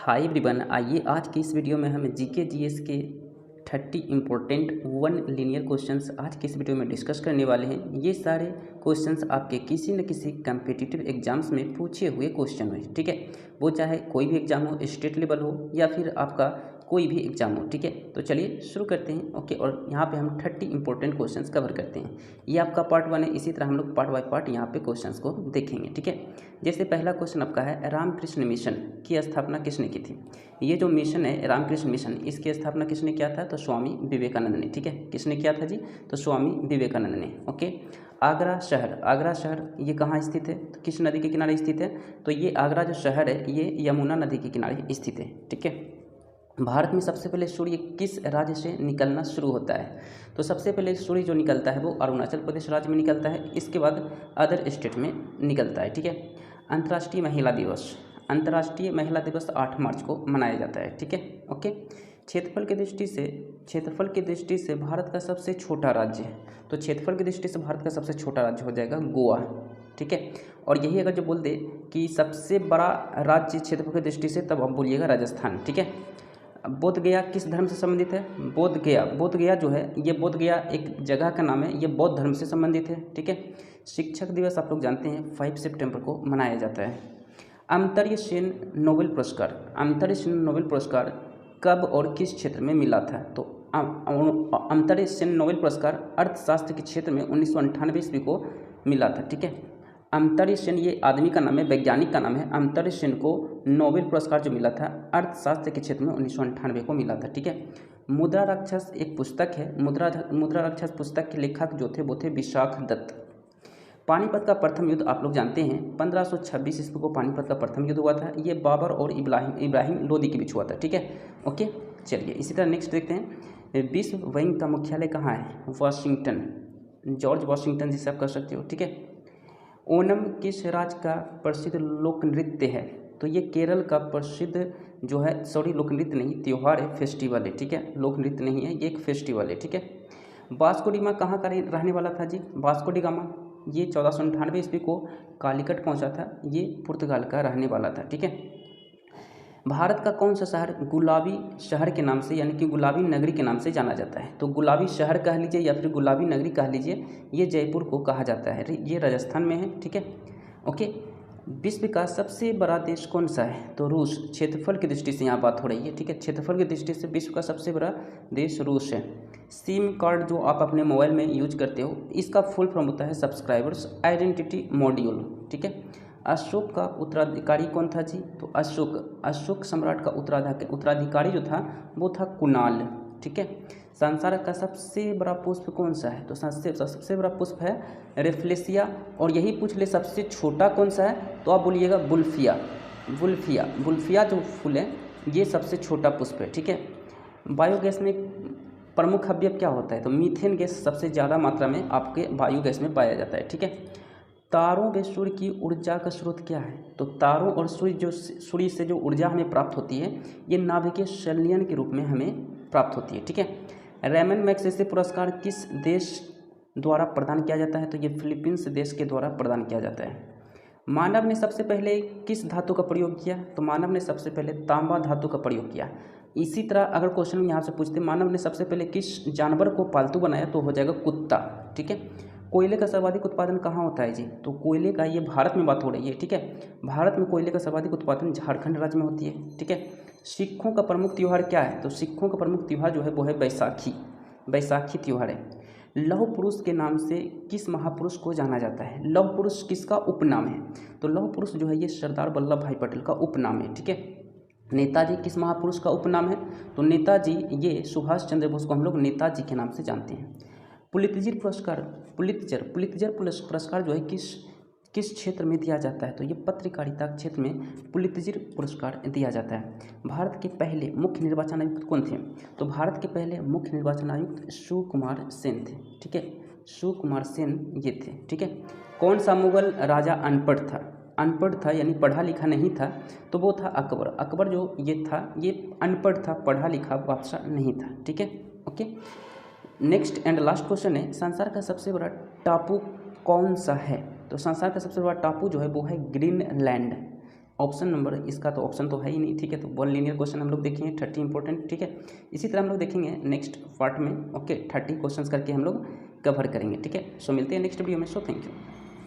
Hi everyone, आइए आज की इस वीडियो में हम जीके जीएस के 30 इम्पोर्टेंट 1 लीनियर क्वेश्चंस आज की इस वीडियो में डिस्कस करने वाले हैं। ये सारे क्वेश्चंस आपके किसी न किसी कम्पिटिटिव एग्जाम्स में पूछे हुए क्वेश्चन हुए, ठीक है। वो चाहे कोई भी एग्जाम हो, स्टेट लेवल हो या फिर आपका कोई भी एग्जाम हो, ठीक है। तो चलिए शुरू करते हैं। ओके, और यहाँ पे हम 30 इंपॉर्टेंट क्वेश्चंस कवर करते हैं। ये आपका पार्ट 1 है। इसी तरह हम लोग पार्ट बाय पार्ट यहाँ पे क्वेश्चंस को देखेंगे, ठीक है। जैसे पहला क्वेश्चन आपका है, रामकृष्ण मिशन की स्थापना किसने की थी। ये जो मिशन है रामकृष्ण मिशन, इसकी स्थापना किसने किया था, तो स्वामी विवेकानंद ने, ठीक है। किसने किया था जी, तो स्वामी विवेकानंद ने। ओके, आगरा शहर ये कहाँ स्थित है, तो किस नदी के किनारे स्थित है, तो ये आगरा जो शहर है ये यमुना नदी के किनारे स्थित है, ठीक है। भारत में सबसे पहले सूर्य किस राज्य से निकलना शुरू होता है, तो सबसे पहले सूर्य जो निकलता है वो अरुणाचल प्रदेश राज्य में निकलता है। इसके बाद अदर स्टेट में निकलता है, ठीक है। अंतर्राष्ट्रीय महिला दिवस 8 मार्च को मनाया जाता है, ठीक है। ओके, क्षेत्रफल की दृष्टि से भारत का सबसे छोटा राज्य है, तो क्षेत्रफल की दृष्टि से भारत का सबसे छोटा राज्य हो जाएगा गोवा, ठीक है। और यही अगर जो बोल दे कि सबसे बड़ा राज्य क्षेत्रफल की दृष्टि से, तब आप बोलिएगा राजस्थान, ठीक है। बोध गया किस धर्म से संबंधित है, बोध गया जो है ये बोध गया एक जगह का नाम है, ये बौद्ध धर्म से संबंधित है, ठीक है। शिक्षक दिवस आप लोग जानते हैं 5 सितंबर को मनाया जाता है। अमर्त्य सेन नोबेल पुरस्कार कब और किस क्षेत्र में मिला था, तो अमर्त्य सेन नोबेल पुरस्कार अर्थशास्त्र के क्षेत्र में 1998 ईस्वी को मिला था, ठीक है। अमर्त्य सेन ये आदमी का नाम है, वैज्ञानिक का नाम है। अमर्त्य सेन को नोबेल पुरस्कार जो मिला था अर्थशास्त्र के क्षेत्र में 1998 को मिला था, ठीक है। मुद्रा राक्षस एक पुस्तक है, मुद्रा राक्षस पुस्तक के लेखक जो थे वो थे विशाख दत्त। पानीपत का प्रथम युद्ध आप लोग जानते हैं 1526 ईस्वी को पानीपत का प्रथम युद्ध हुआ था। ये बाबर और इब्राहिम लोदी के बीच हुआ था, ठीक है। ओके, चलिए इसी तरह नेक्स्ट देखते हैं। विश्व बैंक का मुख्यालय कहाँ है, वाशिंगटन, जॉर्ज वाशिंगटन जिसे आप कह सकते हो, ठीक है। ओणम किस राज्य का प्रसिद्ध लोक नृत्य है, तो ये केरल का प्रसिद्ध जो है, सॉरी लोक नृत्य नहीं, त्यौहार है, फेस्टिवल है, ठीक है। लोक नृत्य नहीं है, ये एक फेस्टिवल है, ठीक है। वास्को डी गामा कहाँ का रहने वाला था जी, वास्को डी गामा ये 1498 ईस्वी को कालीकट पहुंचा था, ये पुर्तगाल का रहने वाला था, ठीक है। भारत का कौन सा शहर गुलाबी शहर के नाम से, यानी कि गुलाबी नगरी के नाम से जाना जाता है, तो गुलाबी शहर कह लीजिए या फिर गुलाबी नगरी कह लीजिए, ये जयपुर को कहा जाता है, ये राजस्थान में है, ठीक है। ओके, विश्व का सबसे बड़ा देश कौन सा है, तो रूस। क्षेत्रफल की दृष्टि से यहाँ बात हो रही है, ठीक है। क्षेत्रफल की दृष्टि से विश्व का सबसे बड़ा देश रूस है। सिम कार्ड जो आप अपने मोबाइल में यूज करते हो, इसका फुल फॉर्म होता है सब्सक्राइबर्स आइडेंटिटी मॉड्यूल, ठीक है। अशोक का उत्तराधिकारी कौन था जी, तो अशोक सम्राट का उत्तराधिकारी जो था वो था कुणाल, ठीक है। संसार का सबसे बड़ा पुष्प कौन सा है, तो सबसे बड़ा पुष्प है रेफ्लेसिया। और यही पूछ ले सबसे छोटा कौन सा है, तो आप बोलिएगा बुल्फिया जो फूल है ये सबसे छोटा पुष्प है, ठीक है। बायोगैस में प्रमुख अवयव क्या होता है, तो मीथेन गैस सबसे ज़्यादा मात्रा में आपके बायोगैस में पाया जाता है, ठीक है। तारों व सूर्य की ऊर्जा का स्रोत क्या है, तो तारों और सूर्य से जो ऊर्जा हमें प्राप्त होती है ये नाभिकीय संलयन के रूप में हमें प्राप्त होती है, ठीक है। रेमन मैग्सेसे पुरस्कार किस देश द्वारा प्रदान किया जाता है, तो ये फिलीपींस देश के द्वारा प्रदान किया जाता है। मानव ने सबसे पहले किस धातु का प्रयोग किया, तो मानव ने सबसे पहले तांबा धातु का प्रयोग किया। इसी तरह अगर क्वेश्चन यहाँ से पूछते मानव ने सबसे पहले किस जानवर को पालतू बनाया, तो हो जाएगा कुत्ता, ठीक है। कोयले का सर्वाधिक उत्पादन कहाँ होता है जी, तो कोयले का, ये भारत में बात हो रही है, ठीक है। भारत में कोयले का सर्वाधिक उत्पादन झारखंड राज्य में होती है, ठीक है। सिखों का प्रमुख त्यौहार क्या है, तो सिखों का प्रमुख त्यौहार जो है वो है बैसाखी त्यौहार है। लौह पुरुष के नाम से किस महापुरुष को जाना जाता है, लौह पुरुष किसका उपनाम है, तो लौह पुरुष जो है ये सरदार वल्लभ भाई पटेल का उपनाम है, ठीक है। नेताजी किस महापुरुष का उपनाम है, तो नेताजी ये सुभाष चंद्र बोस को हम लोग नेताजी के नाम से जानते हैं। पुलित्जर पुरस्कार जो है किस क्षेत्र में दिया जाता है, तो ये पत्रकारिता क्षेत्र में पुलित्जर पुरस्कार दिया जाता है। भारत के पहले मुख्य निर्वाचन आयुक्त कौन थे, तो भारत के पहले मुख्य निर्वाचन आयुक्त सुकुमार सेन थे, ठीक है। सुकुमार सेन ये थे, ठीक है। कौन सा मुगल राजा अनपढ़ था यानी पढ़ा लिखा नहीं था, तो वो था अकबर जो ये था ये अनपढ़ था, पढ़ा लिखा बादशाह नहीं था, ठीक है। Okay, next and last question है, संसार का सबसे बड़ा टापू कौन सा है, तो संसार का सबसे बड़ा टापू जो है वो है ग्रीनलैंड, ऑप्शन नंबर इसका तो ऑप्शन तो है ही नहीं, ठीक है। तो 1 लीनियर क्वेश्चन हम लोग देखेंगे 30 इंपॉर्टेंट, ठीक है। इसी तरह हम लोग देखेंगे नेक्स्ट पार्ट में, ओके 30 क्वेश्चंस करके हम लोग कवर करेंगे, ठीक है। सो मिलते हैं नेक्स्ट वीडियो में। So thank you.